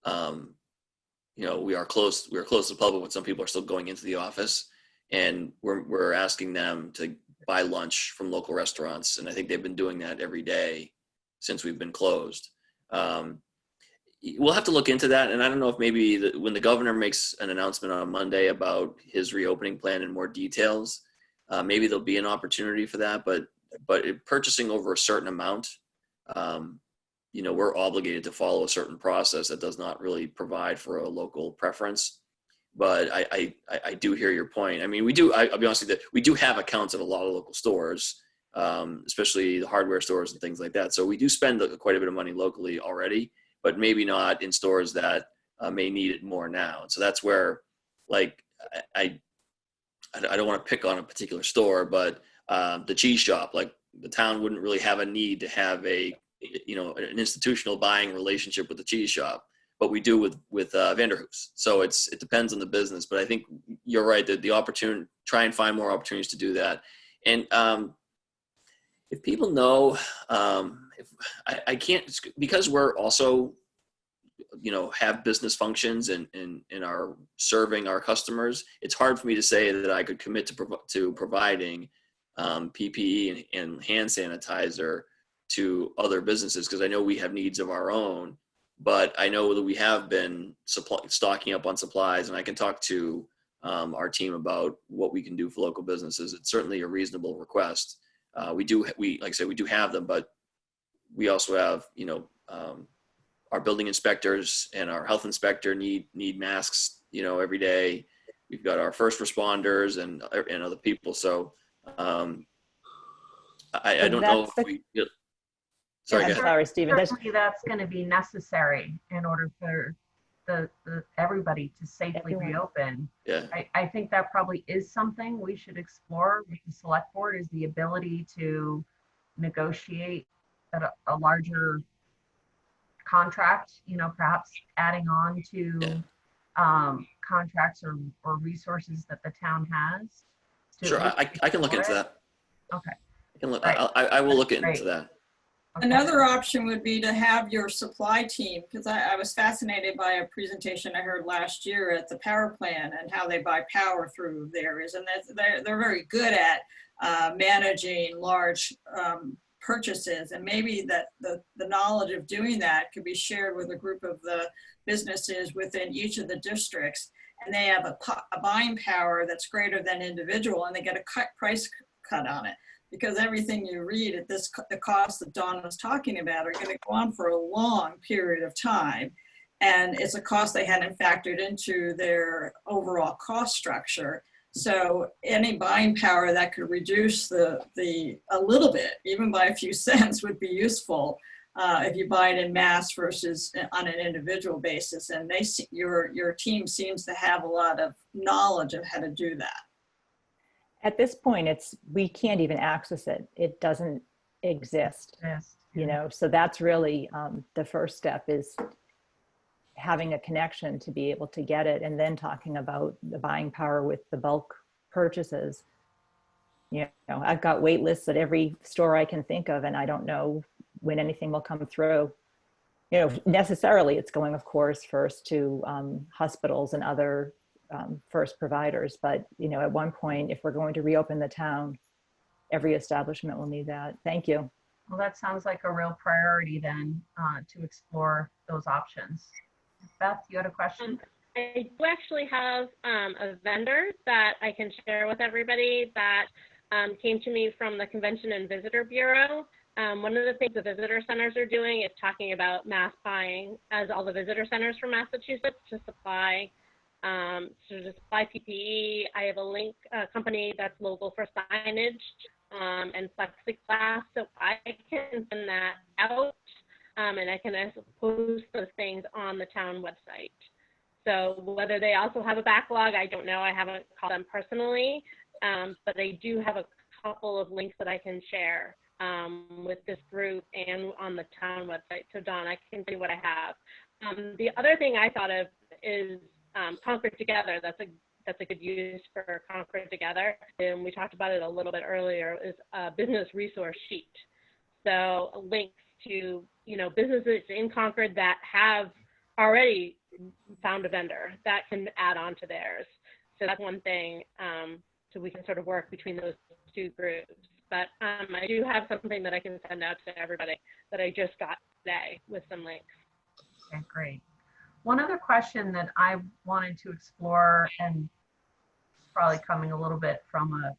you know, we are close to the public, but some people are still going into the office, and we're asking them to buy lunch from local restaurants. And I think they've been doing that every day since we've been closed. We'll have to look into that. And I don't know if maybe when the governor makes an announcement on Monday about his reopening plan in more details, maybe there'll be an opportunity for that. But purchasing over a certain amount, you know, we're obligated to follow a certain process that does not really provide for a local preference. But I do hear your point. I mean, I'll be honest with you, we do have accounts at a lot of local stores, especially the hardware stores and things like that. So we do spend quite a bit of money locally already, but maybe not in stores that may need it more now. And so that's where, like, I don't want to pick on a particular store, but the cheese shop, like, the town wouldn't really have a need to have an institutional buying relationship with the cheese shop, but we do with Vanderhoofs. So it depends on the business, but I think you're right that the opportunity, try and find more opportunities to do that. And if people know, I can't, because we're also, you know, have business functions and are serving our customers, it's hard for me to say that I could commit to providing PPE and hand sanitizer to other businesses, because I know we have needs of our own, but I know that we have been stocking up on supplies, and I can talk to our team about what we can do for local businesses. It's certainly a reasonable request. Like I said, we do have them, but we also have, you know, our building inspectors and our health inspector need masks, you know, every day. We've got our first responders and other people. So I don't know if we. Sorry, I'm sorry, Stephen. Certainly that's going to be necessary in order for the everybody to safely reopen. Yeah. I think that probably is something we should explore with the select board, is the ability to negotiate at a larger contract, you know, perhaps adding on to contracts or resources that the town has. Sure, I can look into that. Okay. I will look into that. Okay. Another option would be to have your supply team, because I was fascinated by a presentation I heard last year at the power plant and how they buy power through theirs. And they're very good at managing large purchases. And maybe that the knowledge of doing that could be shared with a group of the businesses within each of the districts. And they have a buying power that's greater than individual, and they get a price cut on it. Because everything you read at the costs that Dawn was talking about are going to go on for a long period of time. And it's a cost they hadn't factored into their overall cost structure. So any buying power that could reduce a little bit, even by a few cents, would be useful if you buy it in mass versus on an individual basis. And your team seems to have a lot of knowledge of how to do that. At this point, we can't even access it. It doesn't exist, you know, so that's really the first step, is having a connection to be able to get it, and then talking about the buying power with the bulk purchases. You know, I've got wait lists at every store I can think of, and I don't know when anything will come through. You know, necessarily it's going, of course, first to hospitals and other first providers, but you know, at one point, if we're going to reopen the town, every establishment will need that. Thank you. Well, that sounds like a real priority then, to explore those options. Beth, you had a question? I do actually have a vendor that I can share with everybody that came to me from the Convention and Visitor Bureau. One of the things the visitor centers are doing is talking about mass buying, as all the visitor centers from Massachusetts to supply PPE. I have a link company that's local for signage and plexiglass, so I can send that out, and I can post those things on the town website. So whether they also have a backlog, I don't know. I haven't called them personally, but they do have a couple of links that I can share with this group and on the town website. So Dawn, I can see what I have. The other thing I thought of is Concord Together. That's that's a good use for Concord Together, and we talked about it a little bit earlier, is a business resource sheet. So links to, businesses in Concord that have already found a vendor that can add on to theirs. So that's one thing. So we can sort of work between those two groups. But I do have something that I can send out to everybody that I just got today with some links. Okay, great. One other question that I wanted to explore, and probably coming a little bit from a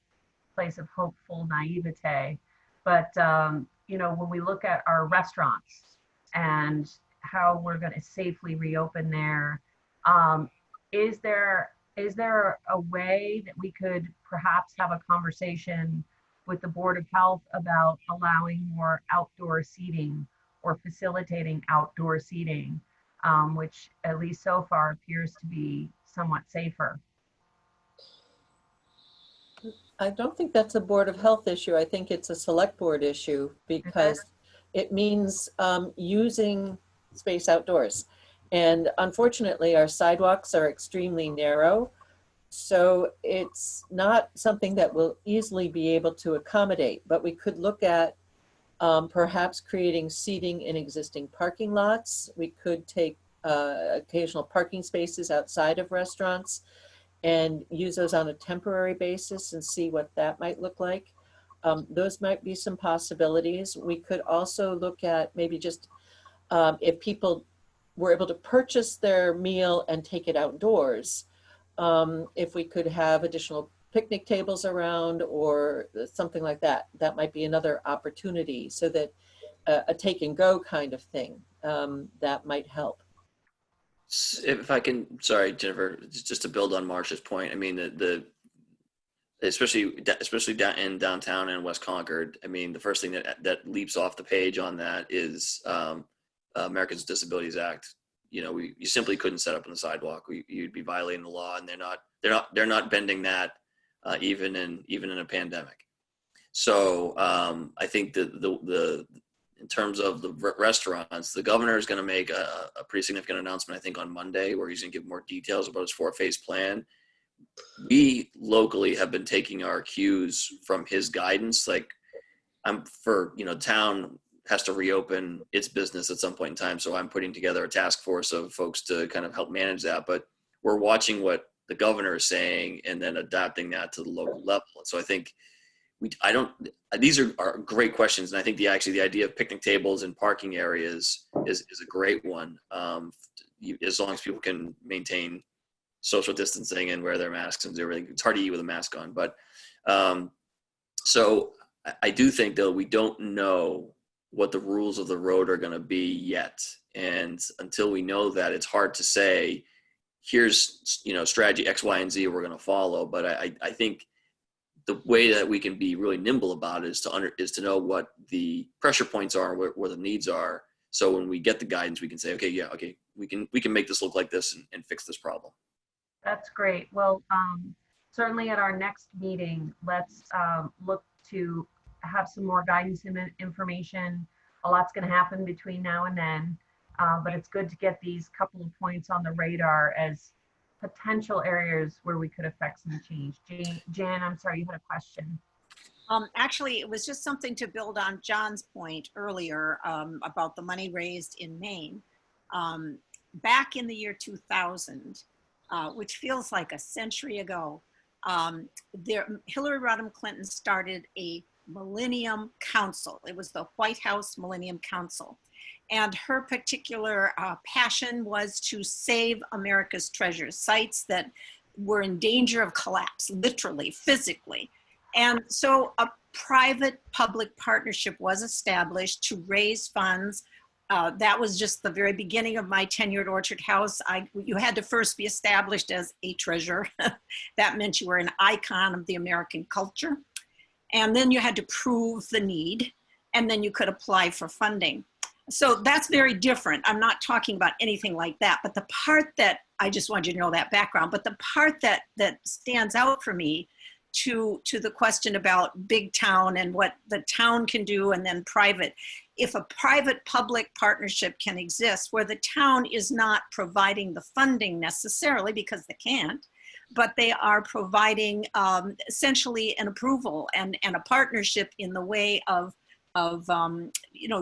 place of hopeful naivete, but when we look at our restaurants and how we're going to safely reopen there, is there a way that we could perhaps have a conversation with the Board of Health about allowing more outdoor seating or facilitating outdoor seating, which at least so far appears to be somewhat safer? I don't think that's a Board of Health issue. I think it's a select board issue because it means using space outdoors. And unfortunately, our sidewalks are extremely narrow. So it's not something that we'll easily be able to accommodate, but we could look at perhaps creating seating in existing parking lots. We could take occasional parking spaces outside of restaurants and use those on a temporary basis and see what that might look like. Those might be some possibilities. We could also look at maybe just if people were able to purchase their meal and take it outdoors, if we could have additional picnic tables around or something like that. That might be another opportunity, so that a take and go kind of thing, that might help. If I can, sorry, Jennifer, just to build on Marcia's point. I mean, especially in downtown and West Concord. I mean, the first thing that leaps off the page on that is Americans with Disabilities Act. You simply couldn't set up on the sidewalk. You'd be violating the law, and they're not bending that even in a pandemic. So I think that in terms of the restaurants, the governor is going to make a pretty significant announcement, I think, on Monday, where he's going to give more details about his 4-phase plan. We locally have been taking our cues from his guidance. Like, town has to reopen its business at some point in time. So I'm putting together a task force of folks to kind of help manage that. But we're watching what the governor is saying and then adapting that to the local level. And so I think these are great questions. And I think the idea of picnic tables and parking areas is a great one. As long as people can maintain social distancing and wear their masks and everything. It's hard to eat with a mask on, but so I do think, though, we don't know what the rules of the road are going to be yet. And until we know that, it's hard to say, here's, strategy X, Y, and Z we're going to follow. But I think the way that we can be really nimble about it is to know what the pressure points are, where the needs are. So when we get the guidance, we can say, okay, we can make this look like this and fix this problem. That's great. Well, certainly at our next meeting, let's look to have some more guidance and information. A lot's going to happen between now and then, but it's good to get these couple of points on the radar as potential areas where we could affect some change. Jan, I'm sorry, you had a question. Actually, it was just something to build on John's point earlier about the money raised in Maine. Back in the year 2000, which feels like a century ago, Hillary Rodham Clinton started a Millennium Council. It was the White House Millennium Council. And her particular passion was to save America's treasures, sites that were in danger of collapse, literally, physically. And so a private-public partnership was established to raise funds. That was just the very beginning of my tenure at Orchard House. You had to first be established as a treasurer. That meant you were an icon of the American culture. And then you had to prove the need, and then you could apply for funding. So that's very different. I'm not talking about anything like that, but the part that, I just wanted you to know that background, but the part that stands out for me to the question about big town and what the town can do and then private. If a private-public partnership can exist where the town is not providing the funding necessarily because they can't, but they are providing essentially an approval and a partnership in the way of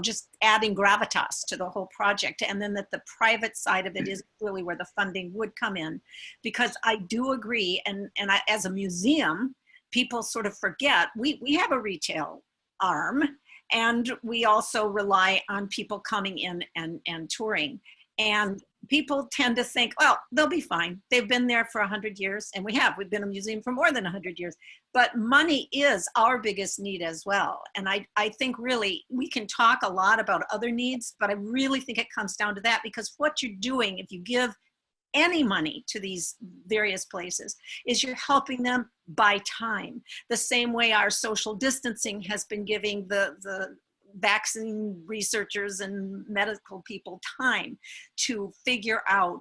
just adding gravitas to the whole project. And then that the private side of it is really where the funding would come in. Because I do agree, and I, as a museum, people sort of forget, we have a retail arm, and we also rely on people coming in and touring. And people tend to think, well, they'll be fine. They've been there for 100 years, and we've been a museum for more than 100 years. But money is our biggest need as well. And I think really we can talk a lot about other needs, but I really think it comes down to that, because what you're doing, if you give any money to these various places, is you're helping them buy time. The same way our social distancing has been giving the vaccine researchers and medical people time to figure out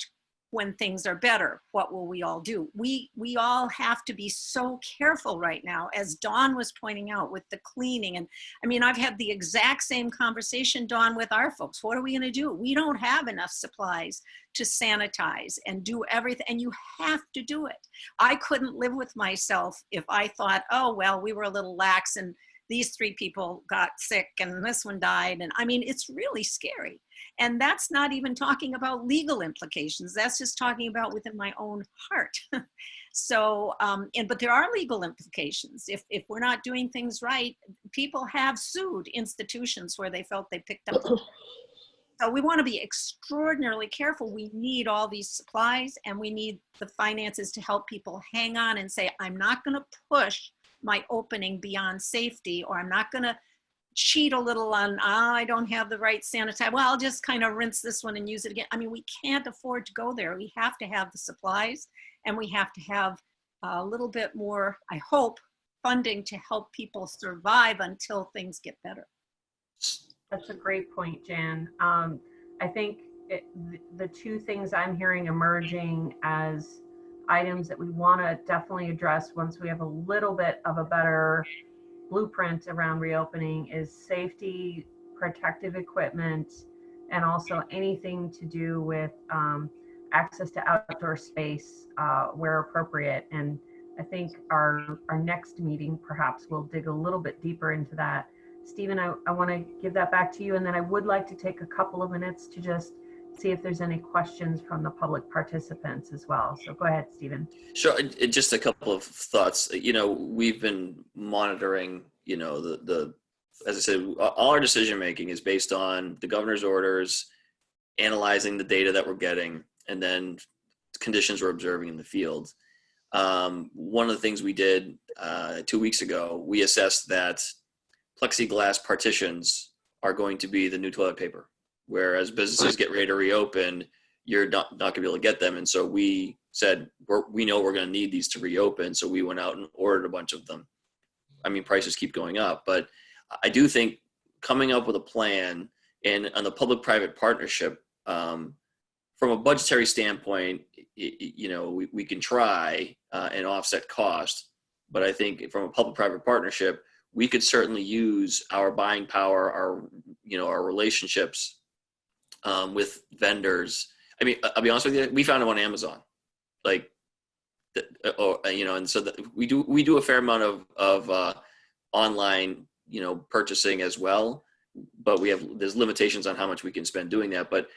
when things are better, what will we all do? We all have to be so careful right now, as Dawn was pointing out, with the cleaning. And I mean, I've had the exact same conversation, Dawn, with our folks. What are we gonna do? We don't have enough supplies to sanitize and do everything, and you have to do it. I couldn't live with myself if I thought, oh, well, we were a little lax and these 3 people got sick and this one died. And I mean, it's really scary. And that's not even talking about legal implications. That's just talking about within my own heart. So, but there are legal implications. If we're not doing things right, people have sued institutions where they felt they picked up. So we want to be extraordinarily careful. We need all these supplies, and we need the finances to help people hang on and say, I'm not going to push my opening beyond safety, or I'm not going to cheat a little on, I don't have the right sanitizer. Well, I'll just kind of rinse this one and use it again. I mean, we can't afford to go there. We have to have the supplies, and we have to have a little bit more, I hope, funding to help people survive until things get better. That's a great point, Jan. I think the 2 things I'm hearing emerging as items that we want to definitely address once we have a little bit of a better blueprint around reopening is safety, protective equipment, and also anything to do with access to outdoor space where appropriate. And I think our next meeting perhaps will dig a little bit deeper into that. Stephen, I want to give that back to you, and then I would like to take a couple of minutes to just see if there's any questions from the public participants as well. So go ahead, Stephen. Sure. Just a couple of thoughts. We've been monitoring, as I said, all our decision making is based on the governor's orders, analyzing the data that we're getting, and then conditions we're observing in the field. One of the things we did 2 weeks ago, we assessed that plexiglass partitions are going to be the new toilet paper. Whereas businesses get ready to reopen, you're not going to be able to get them. And so we said, we know we're going to need these to reopen. So we went out and ordered a bunch of them. I mean, prices keep going up, but I do think coming up with a plan and on the public-private partnership, from a budgetary standpoint, we can try and offset cost. But I think from a public-private partnership, we could certainly use our buying power, our relationships with vendors. I mean, I'll be honest with you, we found them on Amazon, and so we do a fair amount of online, purchasing as well, but there's limitations on how much we can spend doing that. But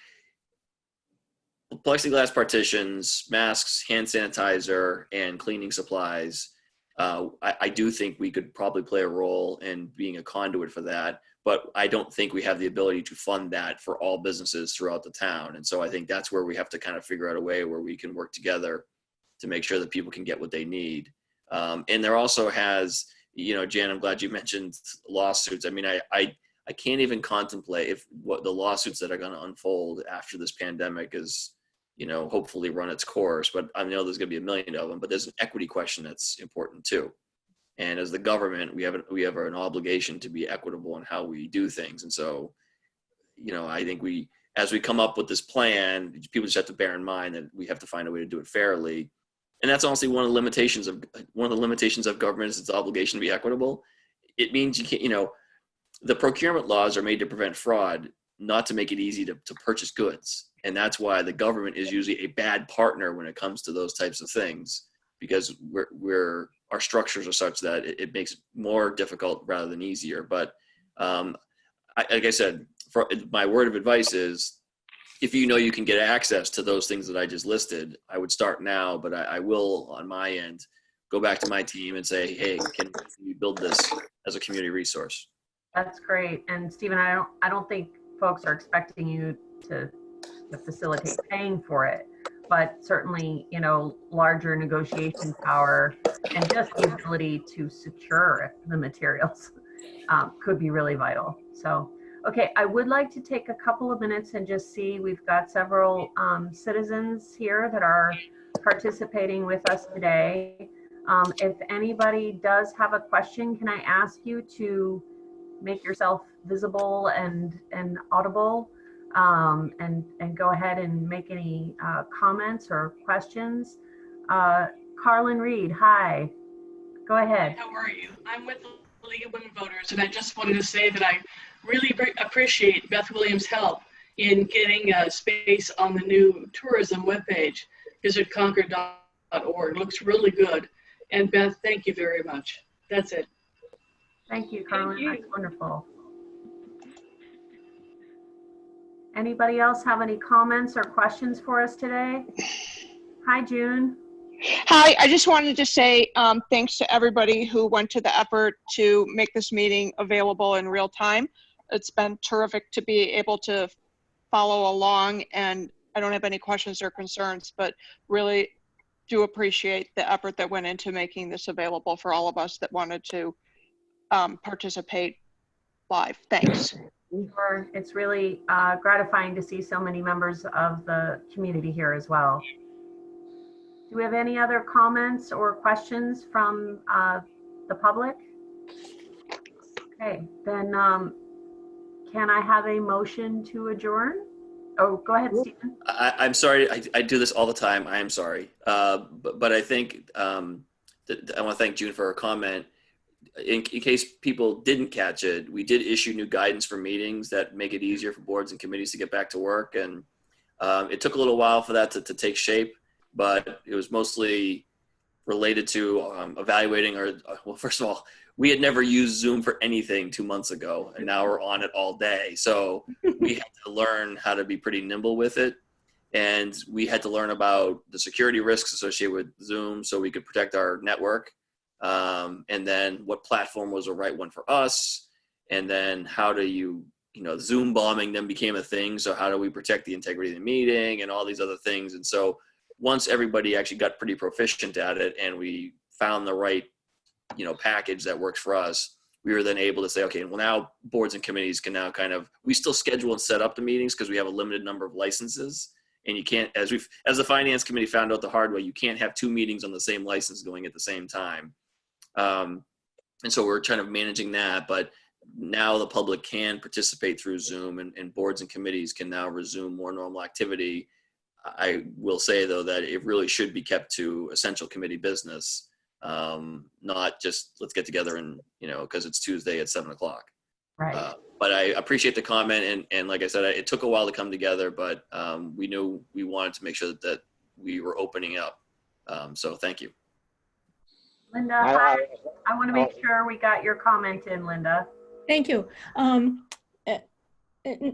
plexiglass partitions, masks, hand sanitizer, and cleaning supplies, I do think we could probably play a role in being a conduit for that. But I don't think we have the ability to fund that for all businesses throughout the town. And so I think that's where we have to kind of figure out a way where we can work together to make sure that people can get what they need. And there also has, Jan, I'm glad you mentioned lawsuits. I mean, I can't even contemplate what the lawsuits that are going to unfold after this pandemic is, hopefully run its course. But I know there's going to be a million of them, but there's an equity question that's important too. And as the government, we have an obligation to be equitable in how we do things. And so, I think as we come up with this plan, people just have to bear in mind that we have to find a way to do it fairly. And that's honestly one of the limitations of government is its obligation to be equitable. It means you can't, the procurement laws are made to prevent fraud, not to make it easy to purchase goods. And that's why the government is usually a bad partner when it comes to those types of things. because our structures are such that it makes it more difficult rather than easier. But like I said, my word of advice is, if you know you can get access to those things that I just listed, I would start now, but I will, on my end, go back to my team and say, hey, can we build this as a community resource? That's great. And Stephen, I don't think folks are expecting you to facilitate paying for it, but certainly, you know, larger negotiation power and just the ability to secure the materials could be really vital. So, okay, I would like to take a couple of minutes and just see, we've got several citizens here that are participating with us today. If anybody does have a question, can I ask you to make yourself visible and audible, and go ahead and make any comments or questions? Carlin Reed, hi. Go ahead. How are you? I'm with the League of Women Voters, and I just wanted to say that I really appreciate Beth Williams' help in getting space on the new tourism webpage, visitconcord.org. Looks really good. And Beth, thank you very much. That's it. Thank you, Carlin. That's wonderful. Anybody else have any comments or questions for us today? Hi, June. Hi, I just wanted to say thanks to everybody who went to the effort to make this meeting available in real time. It's been terrific to be able to follow along, and I don't have any questions or concerns, but really do appreciate the effort that went into making this available for all of us that wanted to participate live. Thanks. Sure. It's really gratifying to see so many members of the community here as well. Do we have any other comments or questions from the public? Okay, then can I have a motion to adjourn? Oh, go ahead, Stephen. I'm sorry, I do this all the time. I am sorry. But I think I want to thank June for her comment. In case people didn't catch it, we did issue new guidance for meetings that make it easier for boards and committees to get back to work. And it took a little while for that to take shape, but it was mostly related to evaluating our, well, first of all, we had never used Zoom for anything 2 months ago, and now we're on it all day. So we had to learn how to be pretty nimble with it. And we had to learn about the security risks associated with Zoom so we could protect our network. And then what platform was the right one for us. And then how do you know, Zoom bombing then became a thing. So how do we protect the integrity of the meeting and all these other things? And so once everybody actually got pretty proficient at it and we found the right, you know, package that works for us, we were then able to say, okay, well now boards and committees can now kind of, we still schedule and set up the meetings because we have a limited number of licenses. And you can't, as the finance committee found out the hard way, you can't have 2 meetings on the same license going at the same time. And so we're kind of managing that, but now the public can participate through Zoom, and boards and committees can now resume more normal activity. I will say though that it really should be kept to essential committee business, not just let's get together and, you know, because it's Tuesday at 7 o'clock. Right. But I appreciate the comment, and like I said, it took a while to come together, but we knew we wanted to make sure that we were opening up. So thank you. Linda, hi. I want to make sure we got your comment in, Linda. Thank you.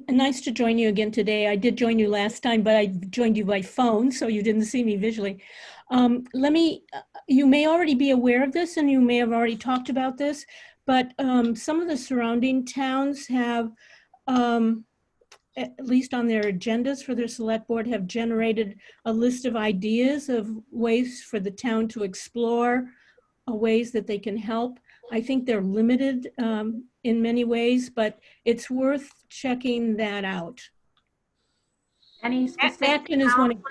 Nice to join you again today. I did join you last time, but I joined you by phone, so you didn't see me visually. You may already be aware of this, and you may have already talked about this, but some of the surrounding towns have, at least on their agendas for their select board, have generated a list of ideas of ways for the town to explore, ways that they can help. I think they're limited in many ways, but it's worth checking that out. Any specific Acton is one.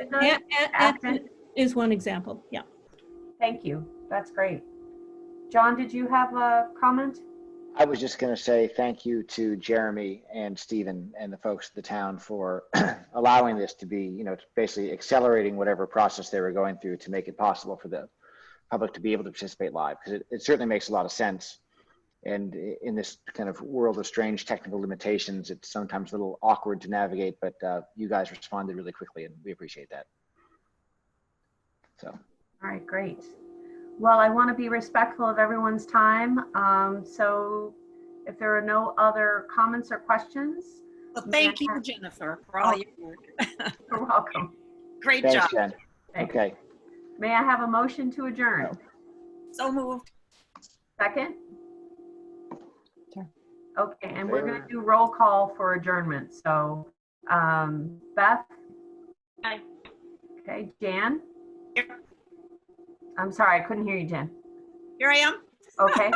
Acton is one example. Yeah. Thank you. That's great. John, did you have a comment? I was just going to say thank you to Jeremy and Stephen and the folks at the town for allowing this to be, you know, basically accelerating whatever process they were going through to make it possible for the public to be able to participate live, because it certainly makes a lot of sense. And in this kind of world of strange technical limitations, it's sometimes a little awkward to navigate, but you guys responded really quickly and we appreciate that. So. All right, great. Well, I want to be respectful of everyone's time. So if there are no other comments or questions, Well, thank you, Jennifer, for all your work. you're welcome. Great Thanks, job. Jen. Thanks. Okay. May I have a motion to adjourn? So moved. Second? Sure. Okay, and we're going to do roll call for adjournment. So Beth? Aye. Okay, Jan? Here. I'm sorry, I couldn't hear you, Jan. Here I am. Okay.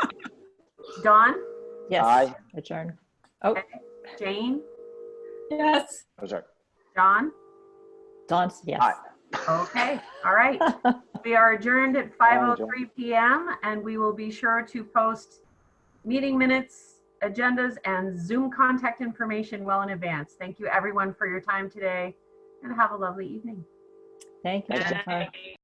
Dawn? Yes, Aye. adjourn. Oh, Okay. Jane? Yes. Oh, sorry. John? Dawn's, yes. Aye. Okay, all right. We are adjourned at 5:03 p.m. and we will be sure to post meeting minutes, agendas, and Zoom contact information well in advance. Thank you everyone for your time today and have a lovely evening. Thank you, Jennifer. Bye.